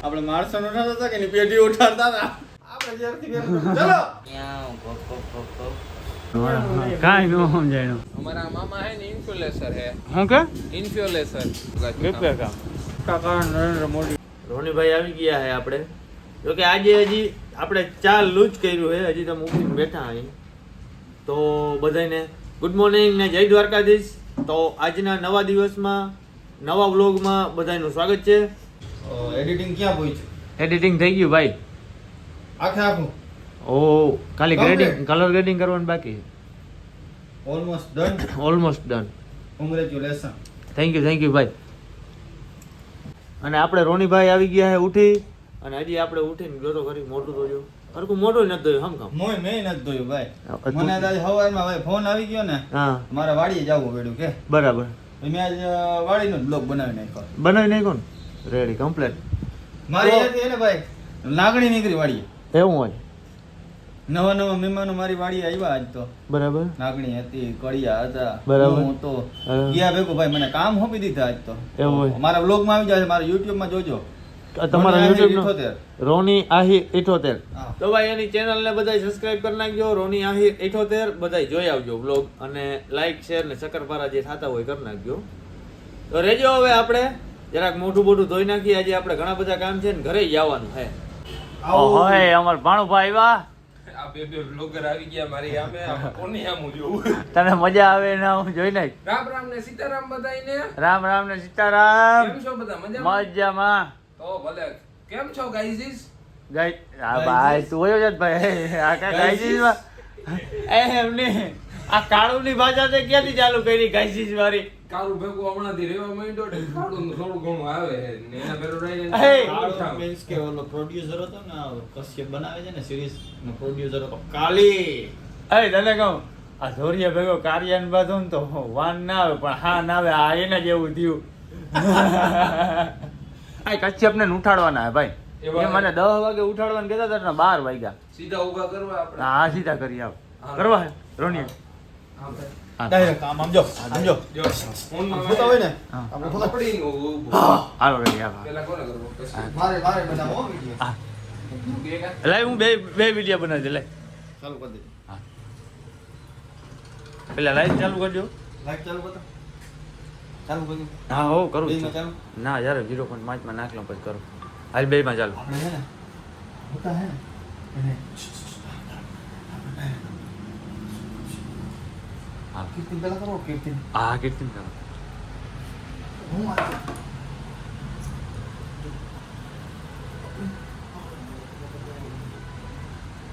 આપણે માણસો ઉઠાડતા હતા કે ની પેટી ઉઠાડતા હતા આપણે જ્યારથી ચલો કાઈ નો સમજાય हमारा मामा है ना इन्फ्लुएंसर है હું કે इन्फ्लुएंसर રૂપિયા કામ કાકા નરેન્દ્ર મોદી રોનીભાઈ આવી ગયા છે આપણે જો કે આજે હજી આપણે ચાલુ જ કર્યું છે હજી તમે ઉઠીને બેઠા અહીં તો બધાને ગુડ મોર્નિંગ ને જય દ્વારકાધીશ તો આજના નવા દિવસમાં નવા વ્લોગમાં બધાનું સ્વાગત છે એડિટિંગ ક્યાં પહોંચ્યું એડિટિંગ થઈ ગયું ભાઈ આખે આખું ઓ ખાલી ગ્રેડિંગ કલર ગ્રેડિંગ કરવાનું બાકી almost done almost done congratulation thank you ભાઈ અને આપણે રોનીભાઈ આવી ગયા છે ઉઠી અને હજી આપણે ઉઠીને ગયો તો ખરી મોટું તો જો હરકું મોટું નથી ધોયું હમ કામ મોય મેં નથી ધોયું ભાઈ મને આજ સવારમાં ભાઈ ફોન આવી ગયો ને હા મારા વાડીએ જવું પડ્યું કે બરાબર મેં આજ વાડીનો જ બ્લોગ બનાવી નાખ્યો બનાવી નાખો ને રેડી કમ્પ્લીટ મારી હતી ને ભાઈ લાગણી નીકળી વાડીએ એવું હોય નવા નવા મહેમાનો મારી વાડીએ આવ્યા આજ તો બરાબર નાગણી હતી કડિયા હતા બરાબર. હું તો ગયા ભેગું ભાઈ મને કામ સોંપી દીધા આજ તો એવું હોય મારા વ્લોગમાં આવી જાય મારા યુટ્યુબમાં જોજો તમારા રોની આહિર યુટ્યુબ 78. રોની આહિર 78 હા. તો ભાઈ એની ચેનલને બધા સબસ્ક્રાઇબ કરી નાખજો રોની આહિર 78 બધા જોઈ આવજો વ્લોગ અને લાઈક શેર ને શક્કરપારા જે થતા હોય કરી નાખજો તો રેજો હવે આપણે જરાક મોઢું બોઢું ધોઈ નાખીએ આજે આપણે ઘણા બધા કામ છે ને ઘરે જવાનું છે ઓય અમાર ભાણુભાઈ આવ્યા આ બે બ્લોગર આવી ગયા મારી સામે કોની સામું જોવું તને મજા આવે ને હું જોઈ નાખ રામ રામ ને સીતારામ બધાઈને રામ રામ ને સીતારામ કેમ છો બધા મજામાં મજામાં તો ભલે કેમ છો ગાઈઝીસ ગાઈ આ ભાઈ તું હોયો જ ભાઈ આ કા ગાઈજીસ એમને આ કાળુની ભાષા તે ક્યાંથી ચાલુ કરી ગાઈજીસ વાળી કાળું ભેગું હમણાંથી રેવા માંડ્યો ને કાળું થોડું ઘણું આવે ને એના ભેગું રહીને Hey! કાળો means કે ઓલો પ્રોડ્યુસર હતો ને કશ્યપ બનાવે છે ને સિરીઝ નો પ્રોડ્યુસર હતો કાલી એ તને કહું આ ધોરિયા ભેગો કાર્યન બાંધો ને તો વાન ના આવે પણ હા ના આવે આ એના જેવું થયું આ કશ્યપ ને ઉઠાડવાના હે ભાઈ એ મને 10 વાગે ઉઠાડવાને કહેતા હતા ને 12 વાગ્યા સીધા ઊભા કરવા આપણે હા સીધા કરી આવ કરવા હે રોની હા ભાઈ ડાયરેક્ટ કામ આમ જો જો ફોનમાં ફોટા હોય ને હા. આપણે ફોટા પડીને ઊભું હાલો રેડી આવ પેલા કોને કરવો પછી મારે બનાવો વિડિયો હા બે કા લાઈ હું બે વિડિયો બનાવી દે લાઈ ચાલુ કરી દે પેલા લાઈટ ચાલુ કરજો લાઈટ ચાલુ કરતો ચાલુ કરી હા હો કરું બે છું. ચાલુ ના યાર 0.5 માં નાખ લઉં પછી કરું હાલ બે માં ચાલુ આપણે હે ને હોતા હે ને હા કીર્તિન પેલા કરો કીર્તિન હા કીર્તિન કરો હું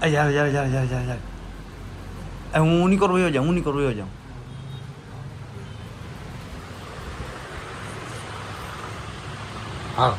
આ યાર હું નહીં કરું જાઉં હા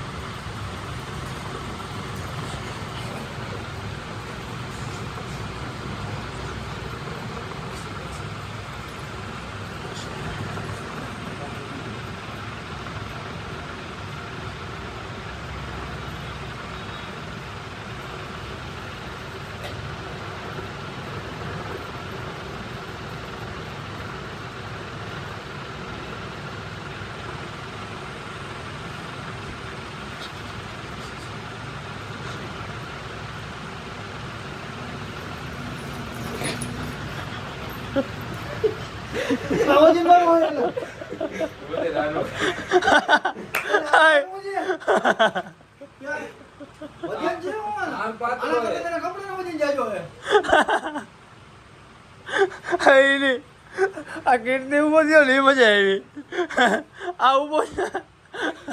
આવાજી મારો હોય ને બોલે રાનો વજન છે હું આમ પાત્ર આના હોય. કરતા તને કપડાનો વજન જાજો હે આ કીર્તિ ઉભો થયો ને એ મજા આવી આ ઉભો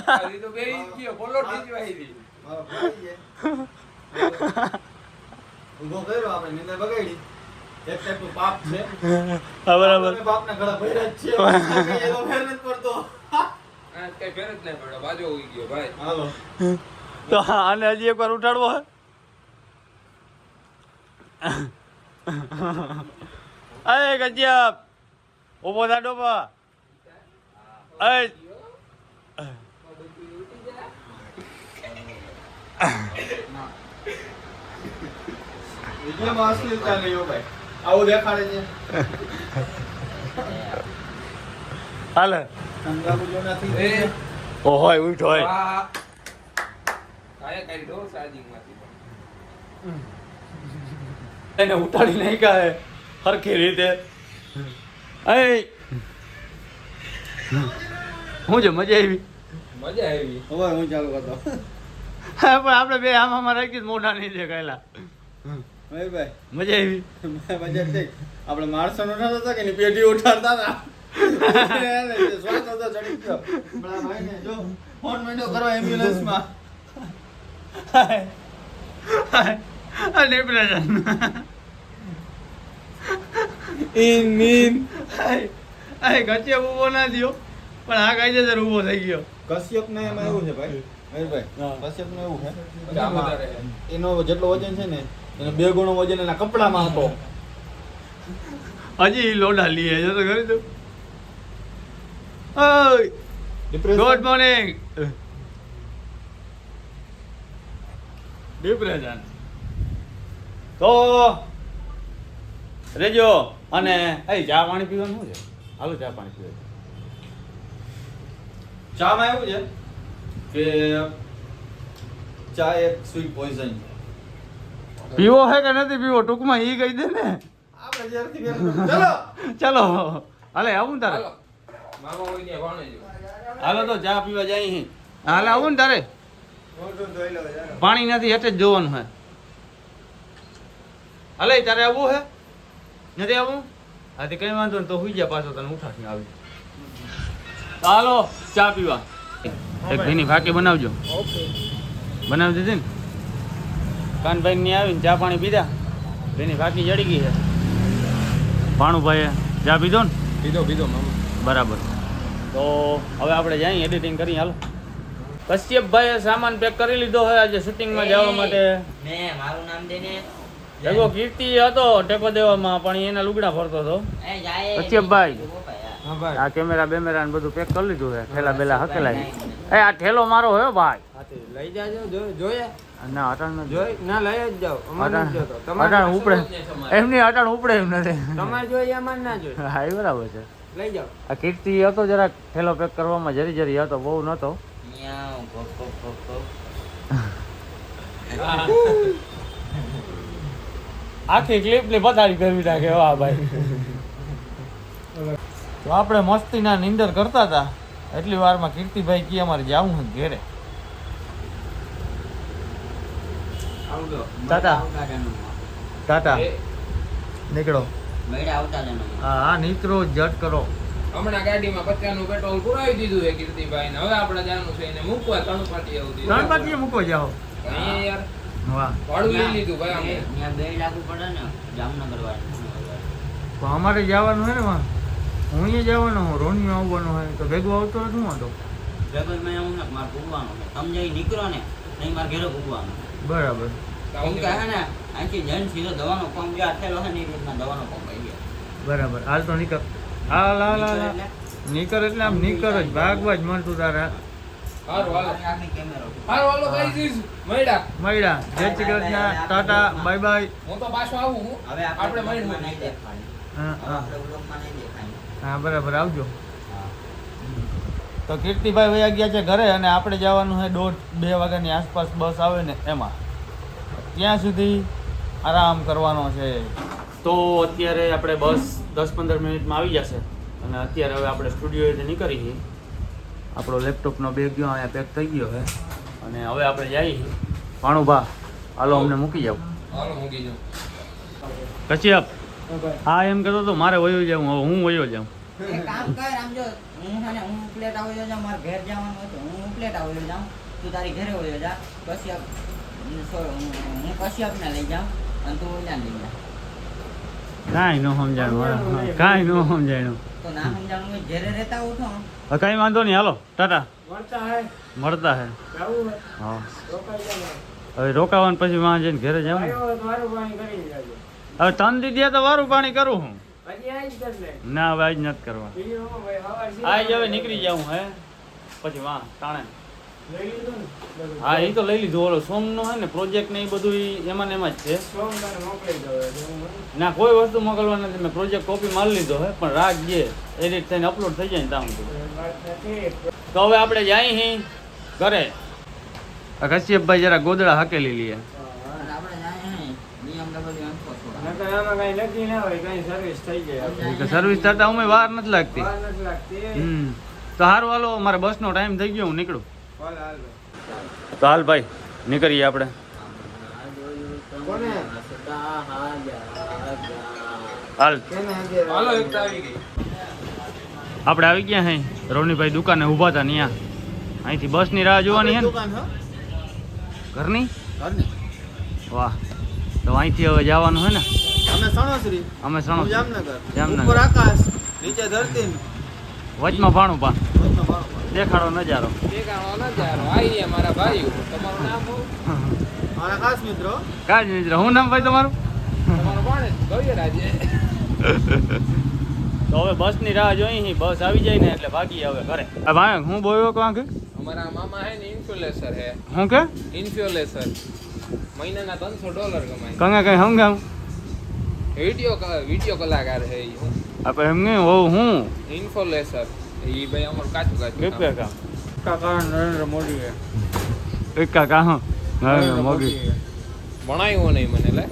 આ તો બે ગયો બોલો ટીચવા આવી મારો ભાઈ છે ઊભો કર્યો આપણે નિંદર બગાડી એક ટાઈપનું પાપ છે બરાબર તમે બાપના ગળા ભર્યા જ છે એનો ફેર નથી પડતો આ કઈ ફેર જ નહીં પડ્યો બાજુ ઉઈ ગયો ભાઈ હાલો તો આને હજી એકવાર ઉઠાડવો હે અય ગજબ ઉભો થા ડોબા અય વિડીયોમાં અશ્લીલતા નહીં હો ભાઈ આવું દેખાડે છે હાલે સંગાબુ જો નથી એ ઓ હોય ઉઠ હોય આ કાંઈ કાંઈ દો ચાર્જિંગમાંથી પણ. એને ઉઠાડી નાખ્યા હે સરખી રીતે. એ હું છે મજા આવી? મજા આવી. હવે હું ચાલુ કરતો હા પણ આપણે બે આમાં રાખી મોઢા નહીં દેખાયેલા. ભાઈ મજા આવી? બજેટ છે આપણે માણસો નો નતો હતો કે ની પેટી ઉઠાડતા હતા શ્વાસ હતો ચડી ગયો બડા ભાઈને જો ફોન માંડ્યો કરવા એમ્બ્યુલન્સ માં ડિપ્રેશન આ ગચ્ચે ઊભો ના થયો પણ આ કાયદેસર ઊભો થઈ ગયો. કશ્યપ ને એમાં એવું છે ભાઈ મયુરભાઈ હા. કશ્યપ ને એવું છે કે આમાં આમાં એનો જેટલો વજન છે ને એનો 2 ગણો વજન એના કપડામાં હતો. હજી લોડા લીએ જો તો કરી દઉં. ઓય ગુડ મોર્નિંગ. ડિપ્રેશન તો રેજો. અને એ ચા પાણી પીવાનું શું છે? હાલો ચા પાણી પીવા. ચામાં એવું છે કે ચા એક સ્વીટ પોઈઝન છે. પીવો હે કે નથી પીવો ટૂંકમાં ઈ કહી દે ને. આપણે જ્યારથી ચલો ચલો હાલે આવું ને તારે. હાલો. મામા હોય ત્યાં ભાણે જો. હાલો તો ચા પીવા જાય. હાલે આવું ને તારે. પાણી નથી હેઠે જ જોવાનું હે. હાલે તારે આવવું હે? નથી આવવું? હા તે કઈ વાંધો નહીં તો હુઈ જા પાછો તને ઉઠાડી આવી. હાલો ચા પીવા. એક ભીની ફાકી બનાવજો. બનાવી દીધી ને? કાનભાઈ ની આવીને ચા પાણી પીધા. ભીની ફાકી જડી ગઈ છે. ભાણુભાઈએ ચા પીધો ને? પીધો મામા. બરાબર. તો હવે આપણે જઈએ એડિટિંગ કરી. હાલો કશ્યપભાઈએ સામાન પેક કરી લીધો હોય આજે શૂટિંગમાં જવા માટે. મેં મારું નામ દેને ભેગો કીર્તિ હતો ટેકો દેવામાં પણ એના લુગડા ફરતો હતો. એ જાય કશ્યપભાઈ હા ભાઈ. આ કેમેરા બેમેરા ને બધું પેક કરી લીધું છે. ઠેલા બેલા હકેલાય. એ આ ઠેલો મારો હે ભાઈ. લઈ જાજો જોઈએ. ના અટાણ નથી. જોઈ ના લઈ જ જાઓ. અમારે નથી જોતો. અટાણ ઉપડે એમની અટાણ ઉપડે એમ નથી. તમારે જોઈએ અમારે ના જોઈએ. હા એ બરાબર છે. લઈ જાઓ. આ કીર્તિ હતો જરાક ઠેલો પેક કરવામાં જરી હતો બહુ નતો. ન્યાઉ કોક કોક કોક કોક આખી ક્લિપ ની પથારી કરવી નાખે વાહ ભાઈ. તો આપણે મસ્તીના નિંદર કરતા હતા એટલી વારમાં કીર્તિભાઈ કી અમારે જાવું છે ઘેરે. આવજો. ટાટા ટાટા એ નીકળો. મેળા આવતા જ નહીં. હા નીકળો જટ કરો. હમણાં ગાડીમાં 50 નું પેટ્રોલ પુરાવી દીધું છે કીર્તિભાઈ ને. હવે આપણે જવાનું છે એને મૂકવા તણપાટી આવું દીધું. ગણપતિએ મૂકો જાઓ. અહીંયા યાર વાહ ભાડું લઈ લીધું ભાઈ અમે. ત્યાં બે લાગુ પડે ને જામનગર વાળા. તો અમારે જવાનું હોય ને માં હું અહીંયા જવાનો હું રોનિયો આવવાનો હોય તો ભેગો આવતો નથી હું વાંધો. જગત મેં હું ને મારે ભૂગવાનું છે. તમે જઈ નીકળો ને નહીં મારે ઘરે ભૂગવાનું. બરાબર. હું કહે ને અહીંથી જઈને સીધો દવાનો પંપ જે આથેલો છે ને એ રીતના દવાનો પંપ આવી ગયો. બરાબર હાલ તો નીકળ. હાલ હાલ હાલ નીકળ એટલે આમ નીકળ જ ભાગવા જ મળતું તારા. હારું હાલો. આખી કેમેરો હારું હાલો ભાઈ જીસ મળ્યા. મળ્યા જય શ્રી કૃષ્ણ ટાટા બાય બાય. હું તો પાછો આવું હું. હવે આપણે આપણે મળીને નહીં દેખાય. હા હવે હા આપણે વ્લોગમાં નહીં દેખાય. હા બરાબર આવજો. હા. તો કીર્તિભાઈ વયા ગયા છે ઘરે અને આપણે જવાનું છે 1:30-2 વાગ્યાની આસપાસ બસ આવે ને એમાં. ત્યાં સુધી આરામ કરવાનો છે. તો અત્યારે આપણે બસ 10-15 મિનિટમાં આવી જશે અને અત્યારે હવે આપણે સ્ટુડિયોએથી નીકળી છીએ. આપણો લેપટોપનો બેગ ગયો અહીંયા પેક થઈ ગયો છે અને હવે આપણે જઈએ. ભાણુભા હાલો અમને મૂકી જાવ. હાલો મૂકી જાઓ. કશ્યપ હા એમ કહેતો તો મારે વયો જાઉં હવે હું વયો જાઉં. એક કામ કર આમ જો હું છે ને હું પ્લેટ આવ્યો જાઉં મારે ઘેર જવાનું હતું હું પ્લેટ આવ્યો જાઉં તું તારી ઘરે આવ્યો જા કશ્યપ હું કશ્યપને લઈ જાઉં અને તું ઓલાને લઈ જા. કાંઈ ન સમજાણું કાંઈ ન સમજાણું. તો ના સમજાણું હોય ઘેરે રહેતા હોઉં છો હવે કાંઈ વાંધો નહીં હાલો ટાટા મળતા હે. મળતા હે. જાવું હે. હા રોકાઈ જાવ. હવે રોકાવાનું પછી વાં જઈને ઘરે જાઉં ને. મારું પાણી કરી જાજો. હવે તન દીધી તો વારું પાણી કરું હું. હજી આજ કરી લે. ના હવે આજ નથી કરવા. બીજું હું ભાઈ હવાર આજ હવે નીકળી જાઉં હે પછી વાં તાણે. લઈ લીધું ને બધું. હા એ તો લઈ લીધું ઓલો સોમનો હે ને પ્રોજેક્ટ ને એ બધું ઈ એમાં ને એમાં જ છે. સોમવારે મોકલી દો એટલે હું ના કોઈ વસ્તુ મોકલવા નથી મેં પ્રોજેક્ટ કોપી મારી લીધો હે પણ રાત જે એડિટ થઈને અપલોડ થઈ જાય ને ત્યાં સુધી. વાત નથી. તો હવે આપણે જઈએ ઘરે. આ કશ્યપભાઈ જરા ગોદડા હાકેલી લઈએ અને આપણે જાય હે BMW M4 થોડા નકર આમાં કાંઈ નક્કી ના હોય, કાંઈ સર્વિસ થઈ જાય. સર્વિસ થતા અમે વાર નથી લાગતી વાર નથી લાગતી. તો હારું હાલો મારે બસનો ટાઈમ થઈ ગયો હું નીકળું હાલ, હાલ. તો હાલ ભાઈ નીકળીએ આપણે કોને? હાલ કેને હાજર? હાલો એક તો આવી ગઈ. આપણે આવી ગયા હે રોનીભાઈ દુકાને ઊભા હતા ત્યાં અહીંથી બસની રાહ જોવાની હે ને દુકાન હો ઘરની ઘરની. વાહ તો અહીંથી હવે જવાનું હે ને અમે સણોસરી, અમે હું સણો જામનગર. જામનગર. ઉપર આકાશ, નીચે ધરતી, વચમાં ભાણું પા વચમાં વાળો. દેખાડો નજારો ઠેકાણો નજારો. આવી ગયા મારા ભાઈઓ. તમારું નામ શું? મારા ખાસ મિત્રો કાંઈ જ નહીં હું નામ ભાઈ તમારું તમારું કોણ છે? ગૌરીરાજે. તો હવે બસની રાહ જોઈ બસ આવી જાય ને એટલે ભાગી હવે ઘરે ભાઈ હું બોલ્યો કાંક અમારા મામા હે ને ઇન્ફ્લુએન્સર હે. હું કે ઇન્ફ્લુએન્સર મહિનાના $300 કમાય. કંગા કઈ હંગામ વિડિયો કલાકાર હે ઈ. હું આપણે એમ નહીં હોઉં હું ઇન્ફ્લુએન્સર ઈ ભાઈ અમારું કાચું કાચું રૂપિયા કામ કાકા નરેન્દ્ર મોદી હે. એકા કા હા નરેન્દ્ર મોગી હે. ભણાયું નહીં મને લે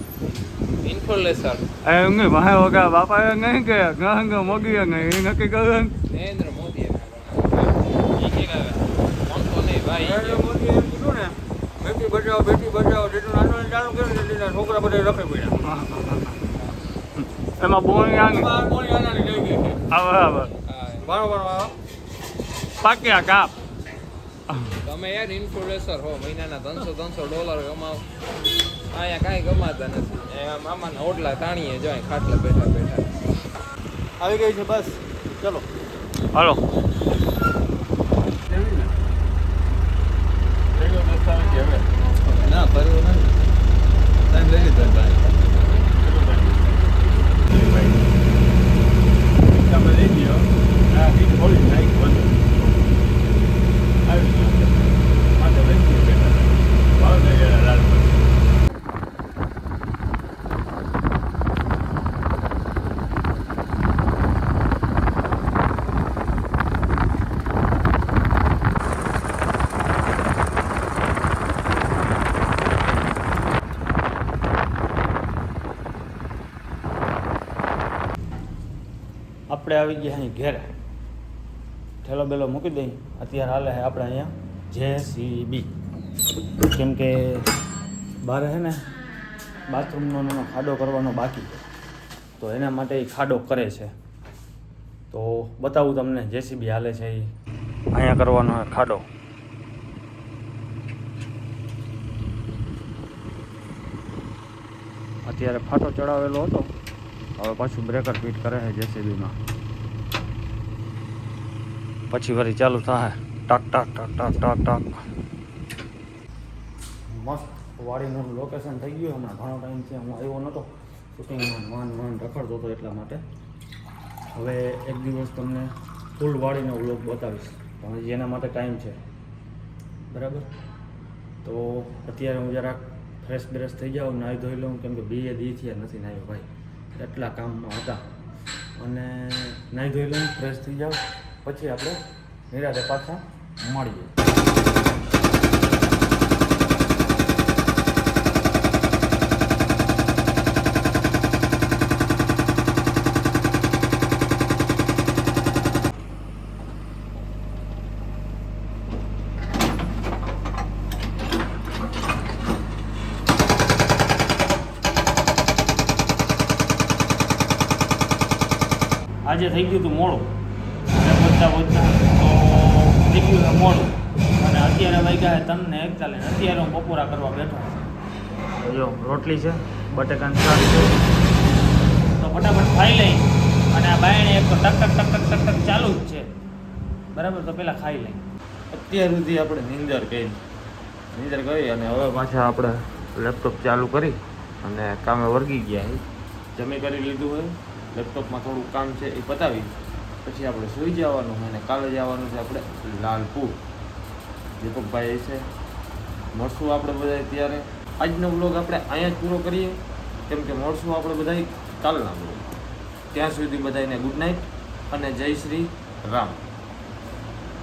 ઇન્ફ્લુએન્સર એમ નહીં ભાઈ વગા બાપા એ નહીં કે ગંગ મોગી નહીં એ નક્કી કર્યું નરેન્દ્ર મોદી ઈ કે કોણતો નહીં ભાઈ નરેન્દ્ર મોદીએ એમ કીધું ને, બેટી બચાવો જેટલું નાનું ચાલુ કર્યું ને એટલી છોકરા બધા રખે પડ્યા. એમાં બોણી આંગ આ કોણ આનાની લઈ ગઈ છે? આવે આવે હા. બરોબર આવો. પાક્યા કાપ તમે યાર ઇન્ફ્લુએન્સર હો મહિનાના $300 કમાવ અહીંયા કાંઈ કમાતા નથી એ મામાના ઓટલા તાણીએ જાય ખાટલા બેઠા બેઠા આવી ગઈ છે બસ. ચલો હાલો ના ફરવું નથી. ટાઈમ લઈ લીધો ભાઈ. આપણે આવી ગયા અહીં ઘેરે ઠેલો બેલો મૂકી દઈ અત્યારે હાલે છે આપણે અહીંયા JCB કેમ કે બહાર છે ને બાથરૂમનો એનો ખાડો કરવાનો બાકી છે તો એના માટે એ ખાડો કરે છે તો બતાવું તમને JCB હાલે છે એ અહીંયા કરવાનો છે ખાડો અત્યારે ફાટો ચડાવેલો હતો હવે પાછું બ્રેકર ફિટ કરે છે JCBમાં પછી વળી ચાલુ થાય ટક ટક ટક ટક ટક ટક મસ્ત વાડીનું લોકેશન થઈ ગયું હમણાં ઘણો ટાઈમ છે હું આવ્યો નહોતો શૂટિંગમાં માન રખડતો હતો એટલા માટે હવે એક દિવસ તમને ફૂલ વાડીનો વ્લોગ બતાવીશ પણ હજી એના માટે ટાઈમ છે બરાબર તો અત્યારે હું જરાક ફ્રેશ બ્રેશ થઈ જાઉં નાહી ધોઈ લઉં કેમ કે 2 દી થયા નથી નાહ્યો ભાઈ એટલા કામમાં હતા અને નાહી ધોઈ લઉં ફ્રેશ થઈ જાઉં પછી આપણે નિરાતે પાછા મળીએ આજે થઈ ગયું હતું મોડું અને પહોંચતા તો થઈ ગયું છે મોડું અને અત્યારે વાગ્યા છે 3:41 અત્યારે હું બપોરા કરવા બેઠો છું જો રોટલી છે બટેકાનું શાક છે તો ફટાફટ ખાઈ લઈ અને આ બાયણે એક તો ટક ટક ટક ટક ટક ટક ચાલુ જ છે બરાબર તો પહેલાં ખાઈ લઈ અત્યાર સુધી આપણે નીંદર કરી અને હવે પાછા આપણે લેપટોપ ચાલુ કરી અને કામે વર્ગી ગયા જમી કરી લીધું હોય લેપટોપમાં થોડું કામ છે એ પતાવી પછી આપણે સૂઈ જવાનું હોય અને કાલે જવાનું છે આપણે લાલપુર દીપકભાઈ છે મળશું આપણે બધા ત્યારે આજનો બ્લોગ આપણે અહીંયા જ પૂરો કરીએ કેમ કે મળશું આપણે બધા કાલના બ્લોગ ત્યાં સુધી બધાને ગુડ નાઇટ અને જય શ્રી રામ